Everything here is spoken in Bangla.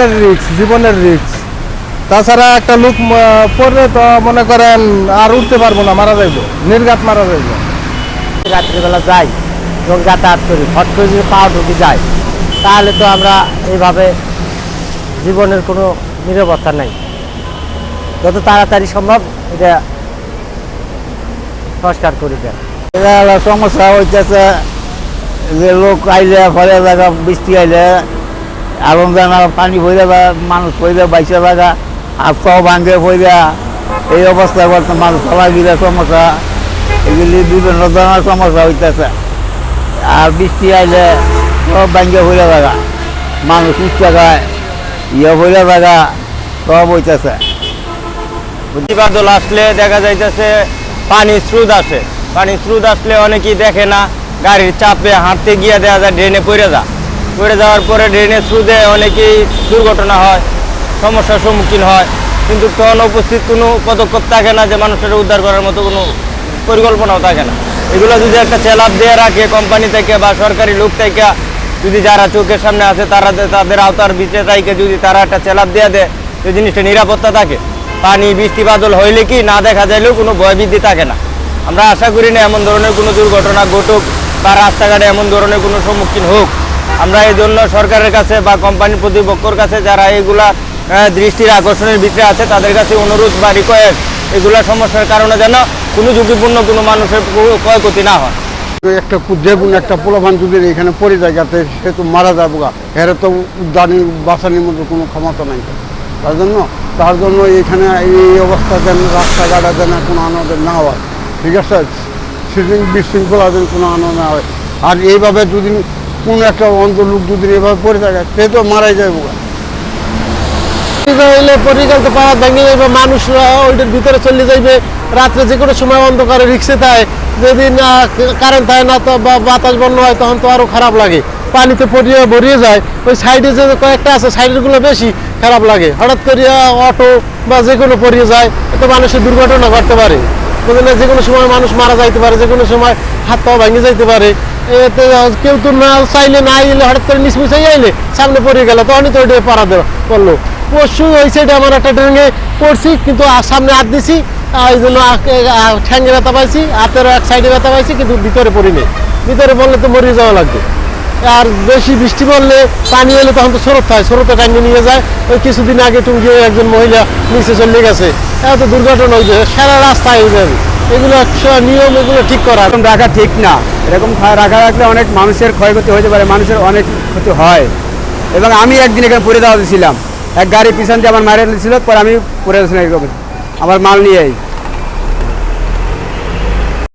প্রাণের রিস্ক, জীবনের রিস্ক। তাছাড়া একটা লোক পড়লে তো মনে করেন আর উঠতে পারবো না, মারা যাইব, নির্ঘাত মারা যাইব। রাত্রিবেলা যাই এবং যাতায়াত করি, হট করে যদি পাওয়া ঢুকে যায় তাহলে তো আমরা এইভাবে জীবনের কোনো নিরাপত্তা নাই। যত তাড়াতাড়ি সম্ভব এটা সংস্কার করে দেন। এটা হলো সমস্যা হইতেছে যে লোক আইলে ফলে জায়গা বৃষ্টি আইলে আগুন জানা পানি পড়ে বা মানুষ পড়ে বাইশে জায়গা হাত পাও ভাঙে পড়ে এই অবস্থায় বর্তমান মানুষ চলাফেরা সমস্যা, এগুলি বিভিন্ন ধরনের সমস্যা হইতেছে। আর বৃষ্টি আইলে সব ভাঙে পড়ে জায়গা মানুষ উচ্চা গায় পড়ে জায়গা সব হইতেছে। বাদল আসলে দেখা যাইতেছে পানির স্রোত আসে, পানির স্রোত আসলে অনেকেই দেখে না, গাড়ির চাপে হাঁটতে গিয়ে দেখা যায় ড্রেনে পড়ে যাওয়ার পরে ড্রেনের স্রোতে অনেকেই দুর্ঘটনা হয়, সমস্যার সম্মুখীন হয়। কিন্তু তখন উপস্থিত কোনো পদক্ষেপ থাকে না যে মানুষের উদ্ধার করার মতো কোনো পরিকল্পনাও থাকে না। এগুলো যদি একটা চেলাপ দিয়ে রাখে কোম্পানি থেকে বা সরকারি লোক থেকে, যদি যারা চোখের সামনে আছে তারা তাদের আওতার ভিতরে থেকে যদি তারা একটা চেলাপ দিয়ে দেয়, সেই জিনিসটা নিরাপত্তা থাকে। পানি বৃষ্টি বাদল হইলে কি না দেখা যাইলেও কোনো ভয়ভীতি থাকে না। আমরা আশা করি না এমন ধরনের কোনো দুর্ঘটনা ঘটুক বা রাস্তাঘাটে এমন ধরনের কোনো সম্মুখীন হোক। আমরা এই জন্য সরকারের কাছে বা কোম্পানির কর্তৃপক্ষের কাছে যারা এইগুলা দৃষ্টির আকর্ষণের ভিতরে আছে তাদের কাছে অনুরোধ বা রিকোয়েস্ট, এগুলা সমস্যার কারণে যেন কোনো ঝুঁকিপূর্ণ কোনো মানুষের ক্ষয়ক্ষতি না হয়। একটা যে কোনো একটা পোলাপান যদি এখানে পড়ে যায় যাতে সে তো মারা যাবো গা, এর তো উদ্ধানি বাঁচানোর মতো কোনো ক্ষমতা নাই। তার জন্য এখানে এই অবস্থা যেন রাস্তাঘাটে যেন কোনো আনন্দ না হয়, ঠিক আছে, বিশৃঙ্খলা যেন কোনো আনন্দ না হয়। আর এইভাবে যদি কোনো একটা অন্ধ লোক যদি এভাবে পড়ে থাকে সে তো মারাই যাবো গা। পরিকল্পনা পাওয়া ভেঙে যাবে, মানুষরা ওইটার ভিতরে চলে যাইবে। রাত্রে যে কোনো সময় অন্ধকারে রিক্সে থাকে, যদি না কারেন্ট থাকে না তো বা বাতাস বন্ধ হয় তখন তো আরও খারাপ লাগে। পানিতে ভরিয়ে যায়, ওই সাইডে যে কয়েকটা আছে সাইডেরগুলো বেশি খারাপ লাগে। হঠাৎ করে অটো বা যে কোনো পড়িয়ে যায়, এতে মানুষের দুর্ঘটনা ঘটতে পারে। বুঝলেন, যে কোনো সময় মানুষ মারা যাইতে পারে, যে কোনো সময় হাত পা ভেঙে যাইতে পারে। এতে কেউ তো না চাইলে না এলে হঠাৎ করে নিচমিচাই আইলে সামনে পড়ে গেল, তখনই তো ওইটা পাড়া পড়লো। পরশু ওই সাইডে আমার একটা ট্রেনে পড়ছি, কিন্তু সামনে হাত দিছি, এই জন্য ঠ্যাঙ্গে ব্যথা পাইছি, হাতের এক সাইডে ব্যথা পাইছি, কিন্তু ভিতরে পড়িনি। ভিতরে পড়লে তো মরিয়ে যাওয়া লাগবে। আর বেশি বৃষ্টি পড়লে পানি এলে তখন তো স্রোত হয়, স্রোতে টাইমে নিয়ে যায়। ওই কিছুদিন আগে টুঙ্গি একজন মহিলা নিচে চলে গেছে, এত দুর্ঘটনা হয়েছে, সারা রাস্তায় হয়ে যাবে। এগুলো নিয়ম, এগুলো ঠিক করা রাখা ঠিক না। এরকম রাখা রাখলে অনেক মানুষের ক্ষয়ক্ষতি হতে পারে, মানুষের অনেক ক্ষতি হয়। এবং আমি একদিন এখানে পড়ে যাওয়া ছিলাম, এক গাড়ি পিছন দিয়ে আমার মারা ছিল, পরে আমি পড়ে গেছিলাম আমার মাল নিয়েই।